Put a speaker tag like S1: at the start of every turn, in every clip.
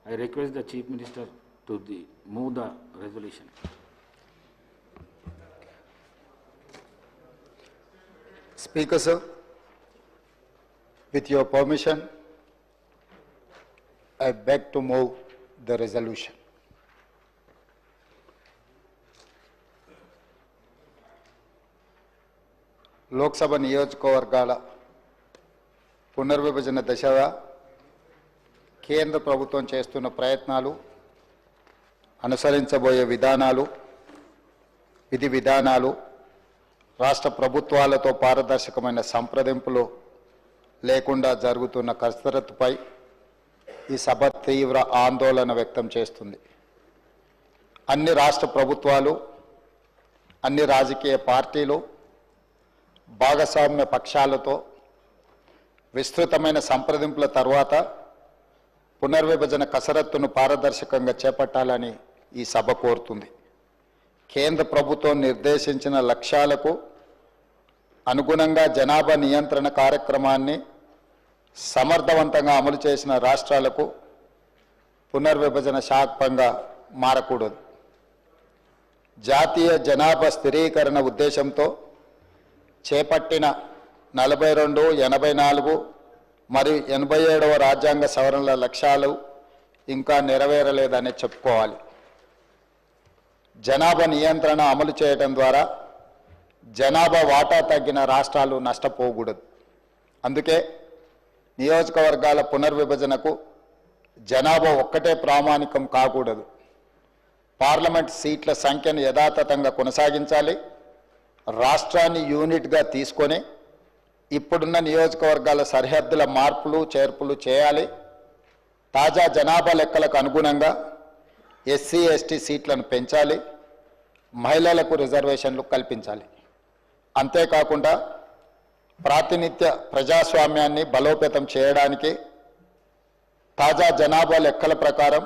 S1: I request the Chief Minister to move the resolution.
S2: Speaker, sir, with your permission, I beg to move the resolution. Lok Sabha నియోజకవర్గాల పునర్విభజన దశగా కేంద్ర ప్రభుత్వం చేస్తున్న ప్రయత్నాలు, అనుసరించబోయే విధానాలు, విధి విధానాలు, రాష్ట్ర ప్రభుత్వాలతో పారదర్శకమైన సంప్రదింపులు లేకుండా జరుగుతున్న కసరత్తుపై ఈ సభ తీవ్ర ఆందోళన వ్యక్తం చేస్తుంది. అన్ని రాష్ట్ర ప్రభుత్వాలు, అన్ని రాజకీయ పార్టీలు, భాగస్వామ్య పక్షాలతో విస్తృతమైన సంప్రదింపుల తర్వాత పునర్విభజన కసరత్తును పారదర్శకంగా చేపట్టాలని ఈ సభ కోరుతుంది. కేంద్ర ప్రభుత్వం నిర్దేశించిన లక్ష్యాలకు అనుగుణంగా జనాభా నియంత్రణ కార్యక్రమాన్ని సమర్థవంతంగా అమలు చేసిన రాష్ట్రాలకు పునర్విభజన శాపంగా మారకూడదు. జాతీయ జనాభా స్థిరీకరణ ఉద్దేశంతో చేపట్టిన 42, 84 మరియు 87వ రాజ్యాంగ సవరణల లక్ష్యాలు ఇంకా నెరవేరలేదని చెప్పుకోవాలి. జనాభా నియంత్రణ అమలు చేయడం ద్వారా జనాభా వాటా తగ్గిన రాష్ట్రాలు నష్టపోకూడదు. అందుకే నియోజకవర్గాల పునర్విభజనకు జనాభా ఒక్కటే ప్రామాణికం కాకూడదు. పార్లమెంట్ సీట్ల సంఖ్యను యథాతథంగా కొనసాగించాలి. రాష్ట్రాన్ని యూనిట్గా తీసుకొని ఇప్పుడున్న నియోజకవర్గాల సరిహద్దుల మార్పులు చేర్పులు చేయాలి. తాజా జనాభా లెక్కలకు అనుగుణంగా ఎస్సీ ఎస్టీ సీట్లను పెంచాలి. మహిళలకు రిజర్వేషన్లు కల్పించాలి. అంతేకాకుండా ప్రాతినిధ్య ప్రజాస్వామ్యాన్ని బలోపేతం చేయడానికి తాజా జనాభా లెక్కల ప్రకారం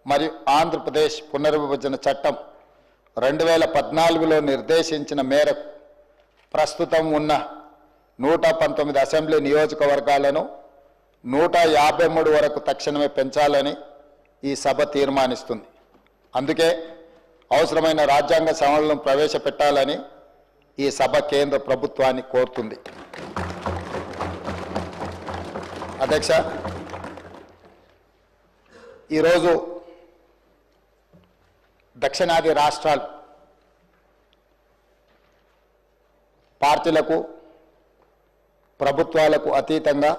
S2: మరియు ఆంధ్రప్రదేశ్ పునర్విభజన చట్టం 2014లో నిర్దేశించిన మేరకు ప్రస్తుతం ఉన్న 119 అసెంబ్లీ నియోజకవర్గాలను 153 వరకు తక్షణమే పెంచాలని ఈ సభ తీర్మానిస్తుంది. అందుకే అవసరమైన రాజ్యాంగ సవరణలను ప్రవేశపెట్టాలని ఈ సభ కేంద్ర ప్రభుత్వాన్ని కోరుతుంది. అధ్యక్ష, ఈరోజు దక్షిణాది రాష్ట్రాలు పార్టీలకు, ప్రభుత్వాలకు అతీతంగా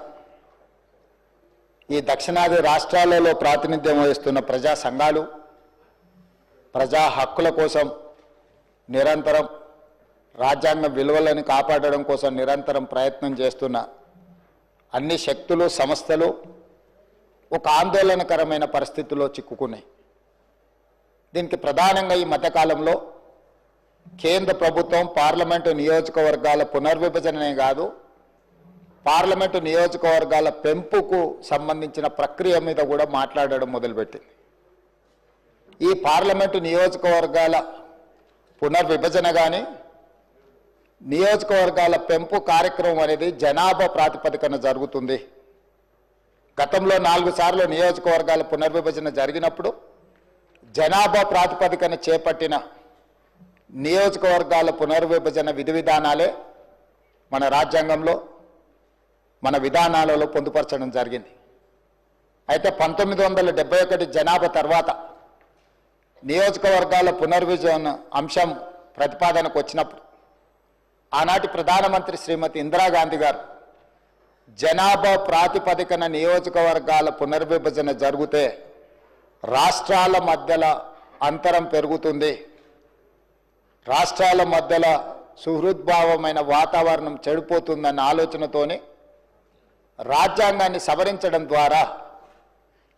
S2: ఈ దక్షిణాది రాష్ట్రాలలో ప్రాతినిధ్యం వహిస్తున్న ప్రజా సంఘాలు ప్రజా హక్కుల కోసం నిరంతరం, రాజ్యాంగ విలువలను కాపాడడం కోసం నిరంతరం ప్రయత్నం చేస్తున్న అన్ని శక్తులు, సంస్థలు ఒక ఆందోళనకరమైన పరిస్థితుల్లో చిక్కుకున్నాయి. దీనికి ప్రధానంగా ఈ మధ్యకాలంలో కేంద్ర ప్రభుత్వం పార్లమెంటు నియోజకవర్గాల పునర్విభజననే కాదు, పార్లమెంటు నియోజకవర్గాల పెంపుకు సంబంధించిన ప్రక్రియ మీద కూడా మాట్లాడడం మొదలుపెట్టింది. ఈ పార్లమెంటు నియోజకవర్గాల పునర్విభజన కానీ నియోజకవర్గాల పెంపు కార్యక్రమం అనేది జనాభా ప్రాతిపదికన జరుగుతుంది. గతంలో 4 సార్లు నియోజకవర్గాల పునర్విభజన జరిగినప్పుడు జనాభా ప్రాతిపదికన చేపట్టిన నియోజకవర్గాల పునర్విభజన విధి విధానాలే మన రాజ్యాంగంలో, మన విధానాలలో పొందుపరచడం జరిగింది. అయితే 1971 జనాభా తర్వాత నియోజకవర్గాల పునర్విభజన అంశం ప్రతిపాదనకు వచ్చినప్పుడు ఆనాటి ప్రధానమంత్రి శ్రీమతి ఇందిరాగాంధీ గారు జనాభా ప్రాతిపదికన నియోజకవర్గాల పునర్విభజన జరిగితే రాష్ట్రాల మధ్యలో అంతరం పెరుగుతుంది, రాష్ట్రాల మధ్యలో సుహృద్భావమైన వాతావరణం చెడిపోతుందన్న ఆలోచనతోనే రాజ్యాంగాన్ని సవరించడం ద్వారా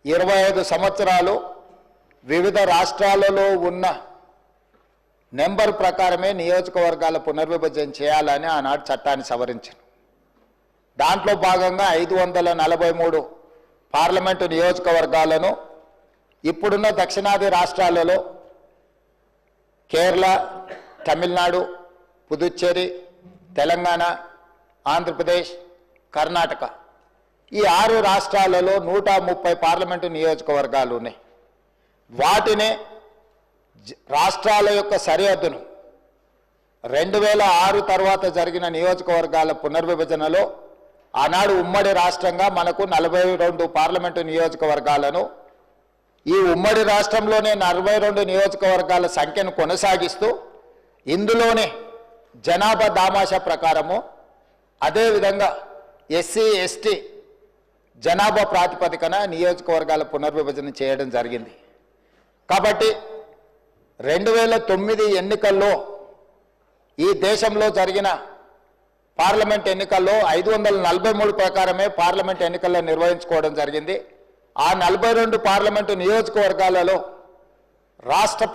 S2: 25 సంవత్సరాలు వివిధ రాష్ట్రాలలో ఉన్న నెంబర్ ప్రకారమే నియోజకవర్గాల పునర్విభజన చేయాలని ఆనాడు చట్టాన్ని సవరించారు. దాంట్లో భాగంగా 543 పార్లమెంటు నియోజకవర్గాలను ఇప్పుడున్న దక్షిణాది రాష్ట్రాలలో కేరళ, తమిళనాడు, పుదుచ్చేరి, తెలంగాణ, ఆంధ్రప్రదేశ్, కర్ణాటక ఈ 6 రాష్ట్రాలలో 130 పార్లమెంటు నియోజకవర్గాలు ఉన్నాయి. వాటినే రాష్ట్రాల యొక్క సరిహద్దును 2006 తర్వాత జరిగిన నియోజకవర్గాల పునర్విభజనలో ఆనాడు ఉమ్మడి రాష్ట్రంగా మనకు 42 పార్లమెంటు నియోజకవర్గాలను, ఈ ఉమ్మడి రాష్ట్రంలోనే 42 నియోజకవర్గాల సంఖ్యను కొనసాగిస్తూ ఇందులోనే జనాభా దామాషా ప్రకారము అదేవిధంగా ఎస్సీ ఎస్టీ జనాభా ప్రాతిపదికన నియోజకవర్గాల పునర్విభజన చేయడం జరిగింది. కాబట్టి 2009 ఎన్నికల్లో ఈ దేశంలో జరిగిన పార్లమెంట్ ఎన్నికల్లో 543 ప్రకారమే పార్లమెంట్ ఎన్నికల్లో నిర్వహించుకోవడం జరిగింది. ఆ 42 పార్లమెంటు నియోజకవర్గాలలో రాష్ట్ర